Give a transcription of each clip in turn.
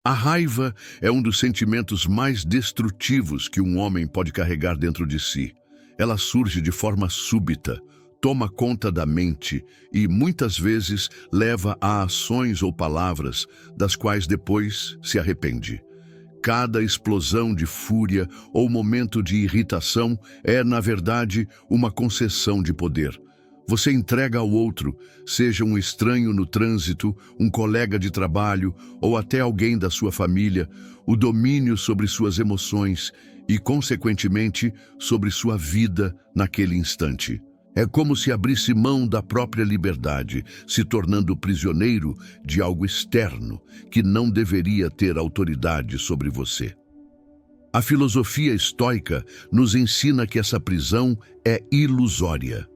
A raiva é um dos sentimentos mais destrutivos que um homem pode carregar dentro de si. Ela surge de forma súbita, toma conta da mente e, muitas vezes, leva a ações ou palavras das quais depois se arrepende. Cada explosão de fúria ou momento de irritação é, na verdade, uma concessão de poder. Você entrega ao outro, seja um estranho no trânsito, um colega de trabalho ou até alguém da sua família, o domínio sobre suas emoções e, consequentemente, sobre sua vida naquele instante. É como se abrisse mão da própria liberdade, se tornando prisioneiro de algo externo que não deveria ter autoridade sobre você. A filosofia estoica nos ensina que essa prisão é ilusória.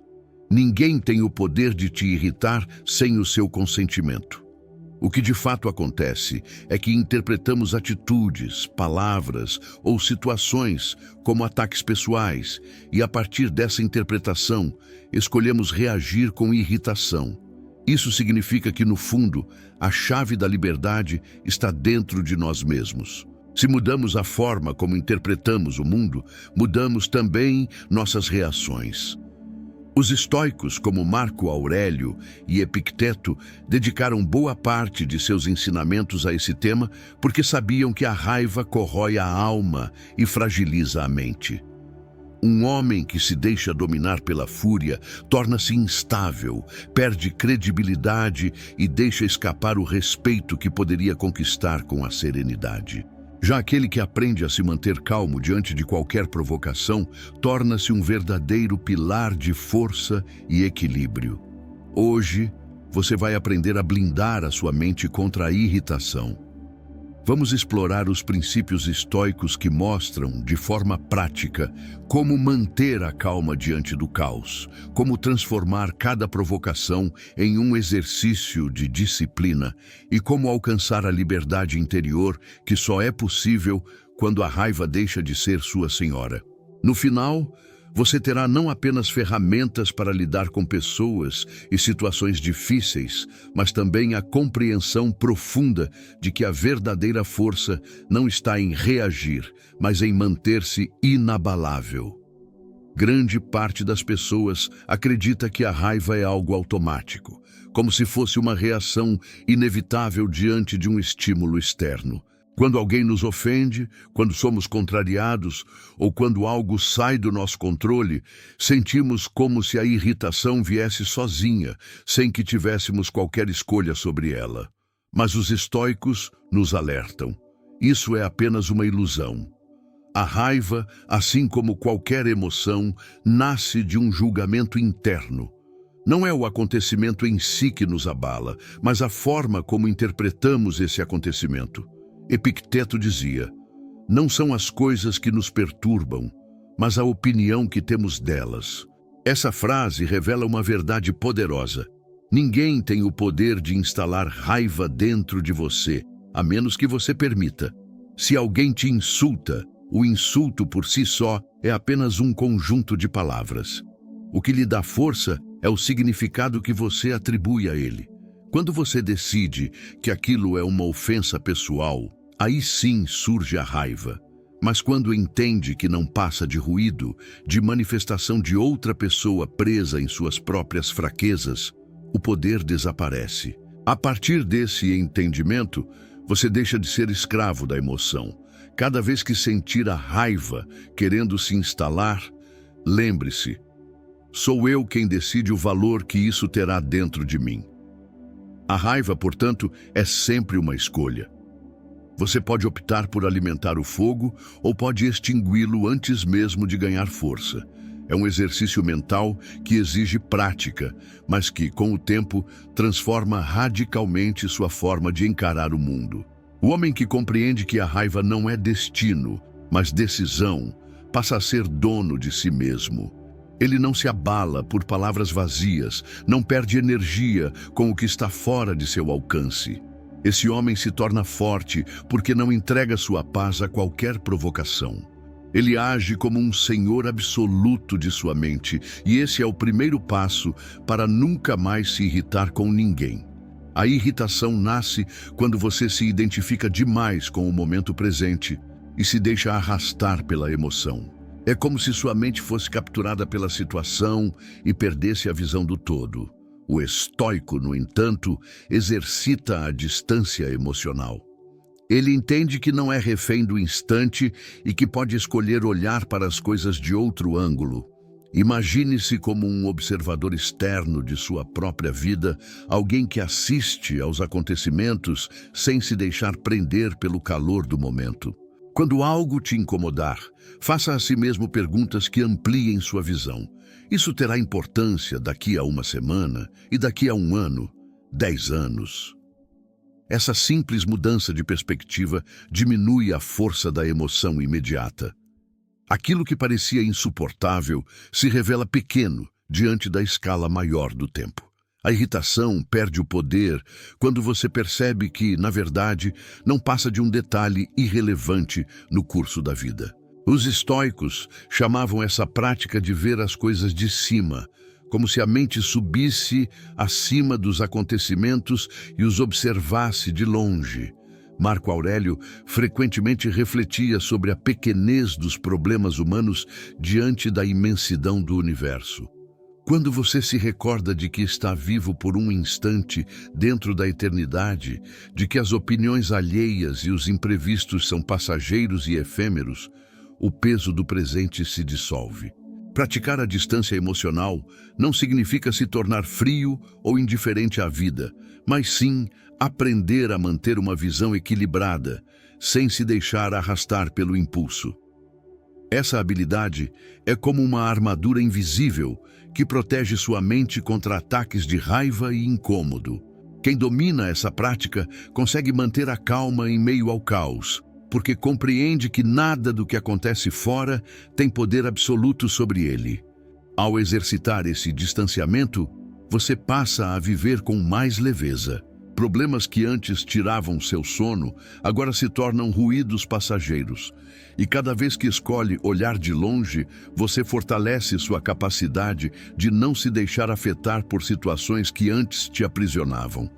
Ninguém tem o poder de te irritar sem o seu consentimento. O que de fato acontece é que interpretamos atitudes, palavras ou situações como ataques pessoais e, a partir dessa interpretação, escolhemos reagir com irritação. Isso significa que, no fundo, a chave da liberdade está dentro de nós mesmos. Se mudamos a forma como interpretamos o mundo, mudamos também nossas reações. Os estoicos, como Marco Aurélio e Epicteto, dedicaram boa parte de seus ensinamentos a esse tema porque sabiam que a raiva corrói a alma e fragiliza a mente. Um homem que se deixa dominar pela fúria torna-se instável, perde credibilidade e deixa escapar o respeito que poderia conquistar com a serenidade. Já aquele que aprende a se manter calmo diante de qualquer provocação torna-se um verdadeiro pilar de força e equilíbrio. Hoje, você vai aprender a blindar a sua mente contra a irritação. Vamos explorar os princípios estoicos que mostram, de forma prática, como manter a calma diante do caos, como transformar cada provocação em um exercício de disciplina e como alcançar a liberdade interior que só é possível quando a raiva deixa de ser sua senhora. No final, você terá não apenas ferramentas para lidar com pessoas e situações difíceis, mas também a compreensão profunda de que a verdadeira força não está em reagir, mas em manter-se inabalável. Grande parte das pessoas acredita que a raiva é algo automático, como se fosse uma reação inevitável diante de um estímulo externo. Quando alguém nos ofende, quando somos contrariados ou quando algo sai do nosso controle, sentimos como se a irritação viesse sozinha, sem que tivéssemos qualquer escolha sobre ela. Mas os estoicos nos alertam. Isso é apenas uma ilusão. A raiva, assim como qualquer emoção, nasce de um julgamento interno. Não é o acontecimento em si que nos abala, mas a forma como interpretamos esse acontecimento. Epicteto dizia: não são as coisas que nos perturbam, mas a opinião que temos delas. Essa frase revela uma verdade poderosa. Ninguém tem o poder de instalar raiva dentro de você, a menos que você permita. Se alguém te insulta, o insulto por si só é apenas um conjunto de palavras. O que lhe dá força é o significado que você atribui a ele. Quando você decide que aquilo é uma ofensa pessoal, aí sim surge a raiva. Mas quando entende que não passa de ruído, de manifestação de outra pessoa presa em suas próprias fraquezas, o poder desaparece. A partir desse entendimento, você deixa de ser escravo da emoção. Cada vez que sentir a raiva querendo se instalar, lembre-se: sou eu quem decide o valor que isso terá dentro de mim. A raiva, portanto, é sempre uma escolha. Você pode optar por alimentar o fogo ou pode extingui-lo antes mesmo de ganhar força. É um exercício mental que exige prática, mas que, com o tempo, transforma radicalmente sua forma de encarar o mundo. O homem que compreende que a raiva não é destino, mas decisão, passa a ser dono de si mesmo. Ele não se abala por palavras vazias, não perde energia com o que está fora de seu alcance. Esse homem se torna forte porque não entrega sua paz a qualquer provocação. Ele age como um senhor absoluto de sua mente, e esse é o primeiro passo para nunca mais se irritar com ninguém. A irritação nasce quando você se identifica demais com o momento presente e se deixa arrastar pela emoção. É como se sua mente fosse capturada pela situação e perdesse a visão do todo. O estoico, no entanto, exercita a distância emocional. Ele entende que não é refém do instante e que pode escolher olhar para as coisas de outro ângulo. Imagine-se como um observador externo de sua própria vida, alguém que assiste aos acontecimentos sem se deixar prender pelo calor do momento. Quando algo te incomodar, faça a si mesmo perguntas que ampliem sua visão. Isso terá importância daqui a uma semana e daqui a um ano, 10 anos. Essa simples mudança de perspectiva diminui a força da emoção imediata. Aquilo que parecia insuportável se revela pequeno diante da escala maior do tempo. A irritação perde o poder quando você percebe que, na verdade, não passa de um detalhe irrelevante no curso da vida. Os estoicos chamavam essa prática de ver as coisas de cima, como se a mente subisse acima dos acontecimentos e os observasse de longe. Marco Aurélio frequentemente refletia sobre a pequenez dos problemas humanos diante da imensidão do universo. Quando você se recorda de que está vivo por um instante dentro da eternidade, de que as opiniões alheias e os imprevistos são passageiros e efêmeros, o peso do presente se dissolve. Praticar a distância emocional não significa se tornar frio ou indiferente à vida, mas sim aprender a manter uma visão equilibrada, sem se deixar arrastar pelo impulso. Essa habilidade é como uma armadura invisível que protege sua mente contra ataques de raiva e incômodo. Quem domina essa prática consegue manter a calma em meio ao caos, porque compreende que nada do que acontece fora tem poder absoluto sobre ele. Ao exercitar esse distanciamento, você passa a viver com mais leveza. Problemas que antes tiravam seu sono, agora se tornam ruídos passageiros. E cada vez que escolhe olhar de longe, você fortalece sua capacidade de não se deixar afetar por situações que antes te aprisionavam.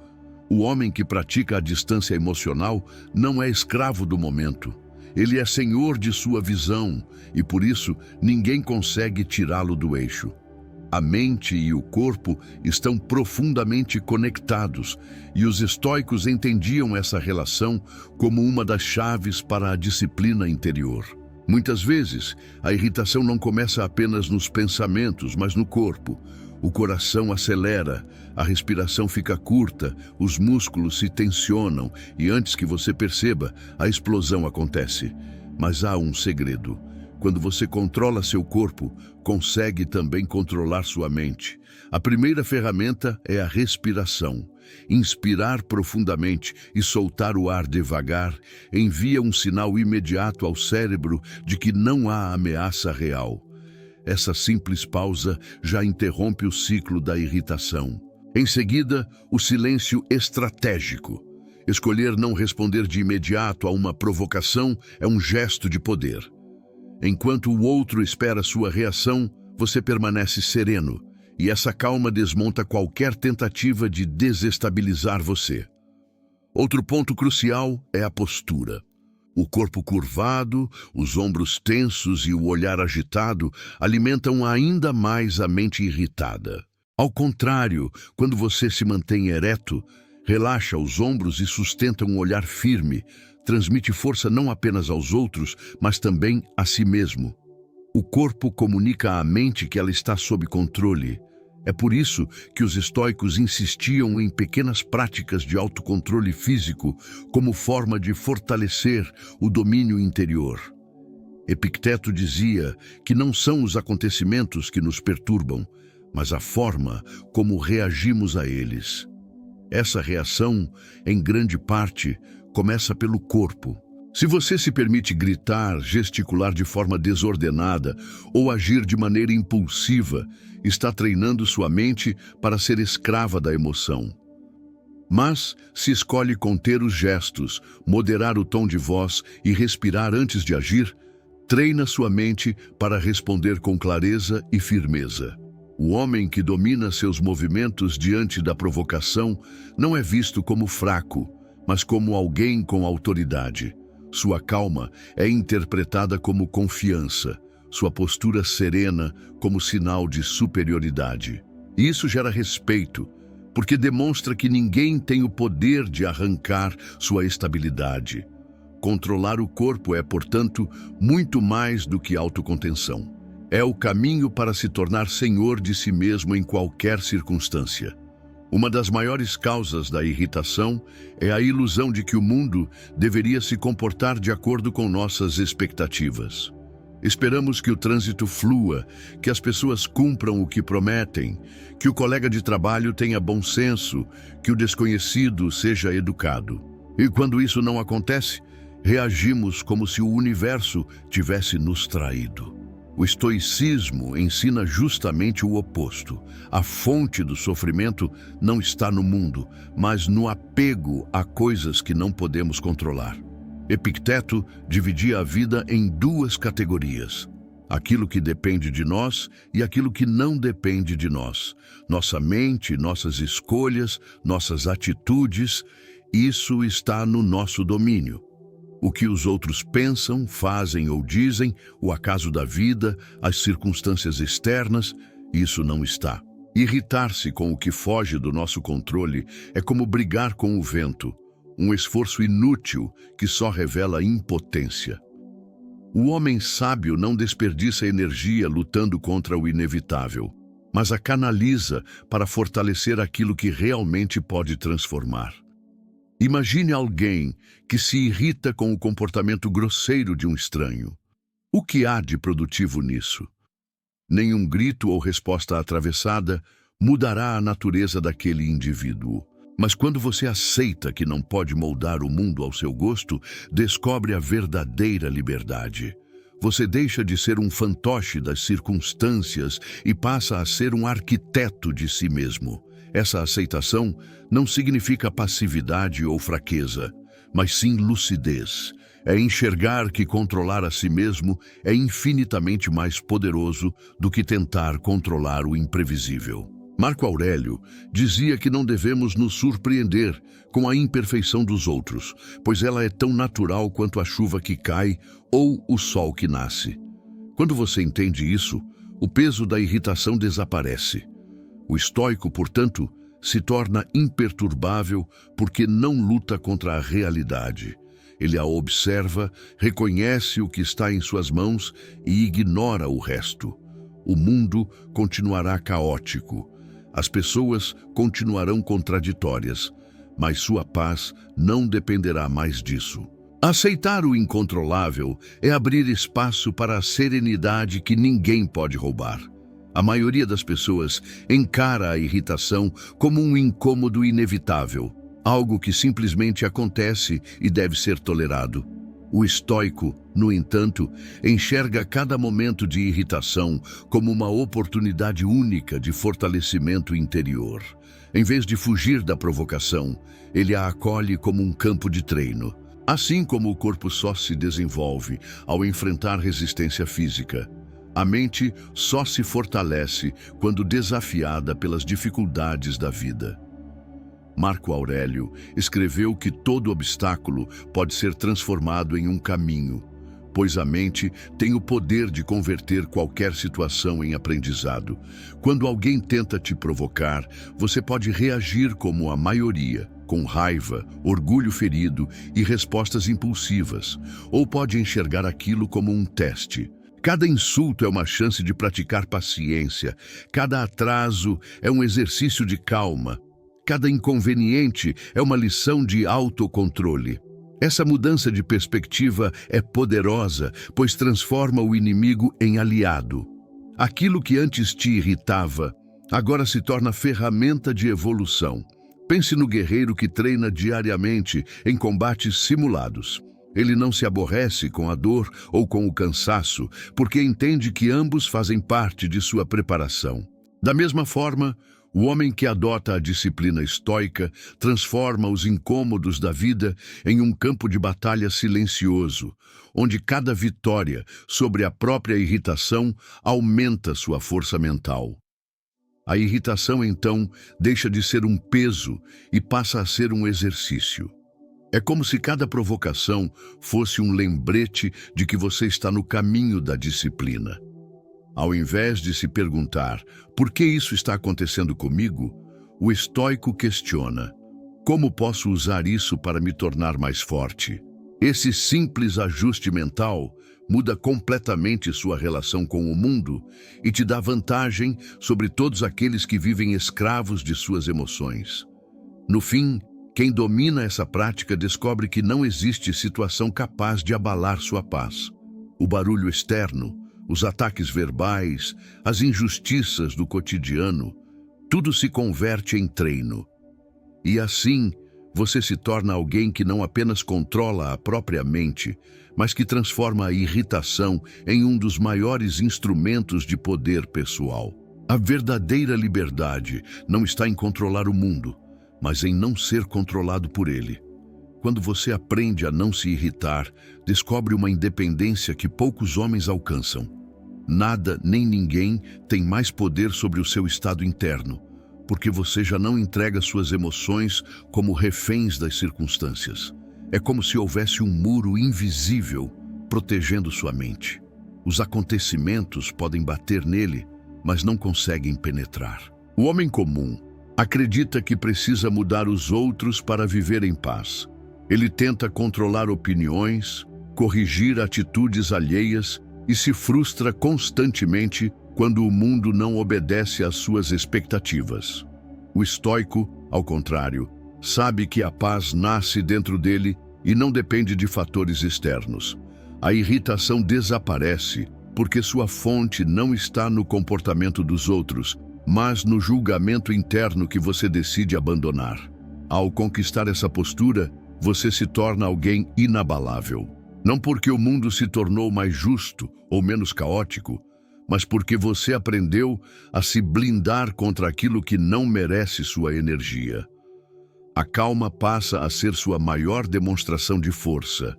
O homem que pratica a distância emocional não é escravo do momento. Ele é senhor de sua visão e, por isso, ninguém consegue tirá-lo do eixo. A mente e o corpo estão profundamente conectados e os estoicos entendiam essa relação como uma das chaves para a disciplina interior. Muitas vezes, a irritação não começa apenas nos pensamentos, mas no corpo. O coração acelera, a respiração fica curta, os músculos se tensionam e antes que você perceba, a explosão acontece. Mas há um segredo. Quando você controla seu corpo, consegue também controlar sua mente. A primeira ferramenta é a respiração. Inspirar profundamente e soltar o ar devagar envia um sinal imediato ao cérebro de que não há ameaça real. Essa simples pausa já interrompe o ciclo da irritação. Em seguida, o silêncio estratégico. Escolher não responder de imediato a uma provocação é um gesto de poder. Enquanto o outro espera sua reação, você permanece sereno, e essa calma desmonta qualquer tentativa de desestabilizar você. Outro ponto crucial é a postura. O corpo curvado, os ombros tensos e o olhar agitado alimentam ainda mais a mente irritada. Ao contrário, quando você se mantém ereto, relaxa os ombros e sustenta um olhar firme, transmite força não apenas aos outros, mas também a si mesmo. O corpo comunica à mente que ela está sob controle. É por isso que os estoicos insistiam em pequenas práticas de autocontrole físico como forma de fortalecer o domínio interior. Epicteto dizia que não são os acontecimentos que nos perturbam, mas a forma como reagimos a eles. Essa reação, em grande parte, começa pelo corpo. Se você se permite gritar, gesticular de forma desordenada ou agir de maneira impulsiva, está treinando sua mente para ser escrava da emoção. Mas, se escolhe conter os gestos, moderar o tom de voz e respirar antes de agir, treina sua mente para responder com clareza e firmeza. O homem que domina seus movimentos diante da provocação não é visto como fraco, mas como alguém com autoridade. Sua calma é interpretada como confiança, sua postura serena como sinal de superioridade. E isso gera respeito, porque demonstra que ninguém tem o poder de arrancar sua estabilidade. Controlar o corpo é, portanto, muito mais do que autocontenção. É o caminho para se tornar senhor de si mesmo em qualquer circunstância. Uma das maiores causas da irritação é a ilusão de que o mundo deveria se comportar de acordo com nossas expectativas. Esperamos que o trânsito flua, que as pessoas cumpram o que prometem, que o colega de trabalho tenha bom senso, que o desconhecido seja educado. E quando isso não acontece, reagimos como se o universo tivesse nos traído. O estoicismo ensina justamente o oposto. A fonte do sofrimento não está no mundo, mas no apego a coisas que não podemos controlar. Epicteto dividia a vida em duas categorias: aquilo que depende de nós e aquilo que não depende de nós. Nossa mente, nossas escolhas, nossas atitudes, isso está no nosso domínio. O que os outros pensam, fazem ou dizem, o acaso da vida, as circunstâncias externas, isso não está. Irritar-se com o que foge do nosso controle é como brigar com o vento, um esforço inútil que só revela impotência. O homem sábio não desperdiça energia lutando contra o inevitável, mas a canaliza para fortalecer aquilo que realmente pode transformar. Imagine alguém que se irrita com o comportamento grosseiro de um estranho. O que há de produtivo nisso? Nenhum grito ou resposta atravessada mudará a natureza daquele indivíduo. Mas quando você aceita que não pode moldar o mundo ao seu gosto, descobre a verdadeira liberdade. Você deixa de ser um fantoche das circunstâncias e passa a ser um arquiteto de si mesmo. Essa aceitação não significa passividade ou fraqueza, mas sim lucidez. É enxergar que controlar a si mesmo é infinitamente mais poderoso do que tentar controlar o imprevisível. Marco Aurélio dizia que não devemos nos surpreender com a imperfeição dos outros, pois ela é tão natural quanto a chuva que cai ou o sol que nasce. Quando você entende isso, o peso da irritação desaparece. O estoico, portanto, se torna imperturbável porque não luta contra a realidade. Ele a observa, reconhece o que está em suas mãos e ignora o resto. O mundo continuará caótico. As pessoas continuarão contraditórias, mas sua paz não dependerá mais disso. Aceitar o incontrolável é abrir espaço para a serenidade que ninguém pode roubar. A maioria das pessoas encara a irritação como um incômodo inevitável, algo que simplesmente acontece e deve ser tolerado. O estoico, no entanto, enxerga cada momento de irritação como uma oportunidade única de fortalecimento interior. Em vez de fugir da provocação, ele a acolhe como um campo de treino. Assim como o corpo só se desenvolve ao enfrentar resistência física, a mente só se fortalece quando desafiada pelas dificuldades da vida. Marco Aurélio escreveu que todo obstáculo pode ser transformado em um caminho, pois a mente tem o poder de converter qualquer situação em aprendizado. Quando alguém tenta te provocar, você pode reagir como a maioria, com raiva, orgulho ferido e respostas impulsivas, ou pode enxergar aquilo como um teste. Cada insulto é uma chance de praticar paciência, cada atraso é um exercício de calma, cada inconveniente é uma lição de autocontrole. Essa mudança de perspectiva é poderosa, pois transforma o inimigo em aliado. Aquilo que antes te irritava, agora se torna ferramenta de evolução. Pense no guerreiro que treina diariamente em combates simulados. Ele não se aborrece com a dor ou com o cansaço, porque entende que ambos fazem parte de sua preparação. Da mesma forma, o homem que adota a disciplina estoica transforma os incômodos da vida em um campo de batalha silencioso, onde cada vitória sobre a própria irritação aumenta sua força mental. A irritação, então, deixa de ser um peso e passa a ser um exercício. É como se cada provocação fosse um lembrete de que você está no caminho da disciplina. Ao invés de se perguntar por que isso está acontecendo comigo, o estoico questiona: como posso usar isso para me tornar mais forte? Esse simples ajuste mental muda completamente sua relação com o mundo e te dá vantagem sobre todos aqueles que vivem escravos de suas emoções. No fim, quem domina essa prática descobre que não existe situação capaz de abalar sua paz. O barulho externo, os ataques verbais, as injustiças do cotidiano, tudo se converte em treino. E assim, você se torna alguém que não apenas controla a própria mente, mas que transforma a irritação em um dos maiores instrumentos de poder pessoal. A verdadeira liberdade não está em controlar o mundo, mas em não ser controlado por ele. Quando você aprende a não se irritar, descobre uma independência que poucos homens alcançam. Nada nem ninguém tem mais poder sobre o seu estado interno, porque você já não entrega suas emoções como reféns das circunstâncias. É como se houvesse um muro invisível protegendo sua mente. Os acontecimentos podem bater nele, mas não conseguem penetrar. O homem comum acredita que precisa mudar os outros para viver em paz. Ele tenta controlar opiniões, corrigir atitudes alheias e se frustra constantemente quando o mundo não obedece às suas expectativas. O estoico, ao contrário, sabe que a paz nasce dentro dele e não depende de fatores externos. A irritação desaparece porque sua fonte não está no comportamento dos outros, mas no julgamento interno que você decide abandonar. Ao conquistar essa postura, você se torna alguém inabalável. Não porque o mundo se tornou mais justo ou menos caótico, mas porque você aprendeu a se blindar contra aquilo que não merece sua energia. A calma passa a ser sua maior demonstração de força,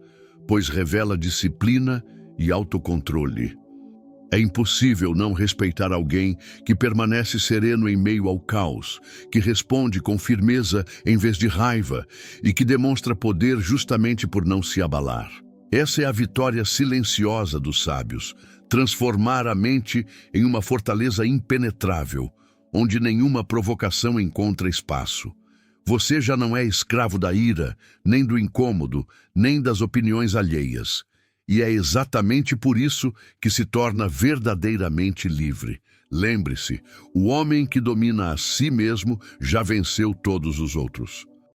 pois revela disciplina e autocontrole. É impossível não respeitar alguém que permanece sereno em meio ao caos, que responde com firmeza em vez de raiva e que demonstra poder justamente por não se abalar. Essa é a vitória silenciosa dos sábios, transformar a mente em uma fortaleza impenetrável, onde nenhuma provocação encontra espaço. Você já não é escravo da ira, nem do incômodo, nem das opiniões alheias. E é exatamente por isso que se torna verdadeiramente livre. Lembre-se, o homem que domina a si mesmo já venceu todos os outros.